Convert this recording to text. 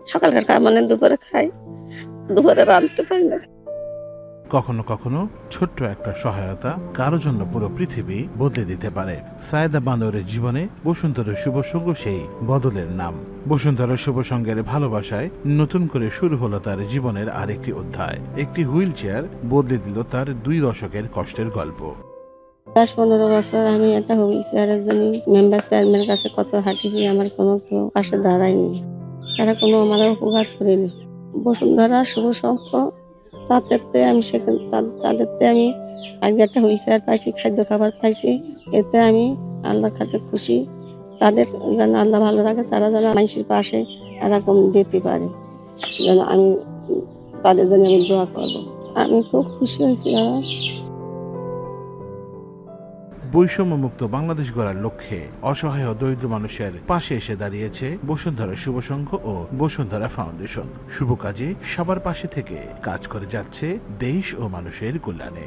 সকালকার মানে দুপুরে খাই, দুপুরে রাঁধতে পারি না। কখনো কখনো ছোট্ট একটা সহায়তা কারো জন্য পুরো পৃথিবী বদলে দিতে পারে। সায়েদা বান্দরের জীবনে বসুন্ধরার শুভ সঙ্গ সেই বদলের নাম। বসুন্ধরার শুভ সঙ্গের ভালোবাসায় নতুন করে শুরু হলো তার জীবনের আরেকটি অধ্যায়। একটি হুইল চেয়ার বদলে দিল তার 2 দশকের কষ্টের গল্প। 10-15 বছর আমি একটা হুইল চেয়ারের জন্য মেম্বার চেয়ারম্যানের কাছে কত হাঁটিছি, আমার কোনো কেউ পাশে দাঁড়ায়নি, তারা কোনো আমার উপকার করেনি। বসুন্ধরা শুভ সংঘ তাদেরতে আমি সেখানে তাদেরতে আমি আজকে একটা হুইল চেয়ার পাইছি, খাদ্য খাবার পাইছি, এতে আমি আল্লাহর কাছে খুশি। তাদের যেন আল্লাহ ভালো রাখে, তারা যেন মানুষের পাশে এরকম দিতে পারে, যেন আমি তাদের জন্য আমি দোয়া করবো। আমি খুব খুশি হয়েছি বাবা। বৈষম্যমুক্ত বাংলাদেশ গড়ার লক্ষ্যে অসহায় ও দরিদ্র মানুষের পাশে এসে দাঁড়িয়েছে বসুন্ধরা শুভ সংঘ ও বসুন্ধরা ফাউন্ডেশন। শুভ কাজে সবার পাশে থেকে কাজ করে যাচ্ছে দেশ ও মানুষের কল্যাণে।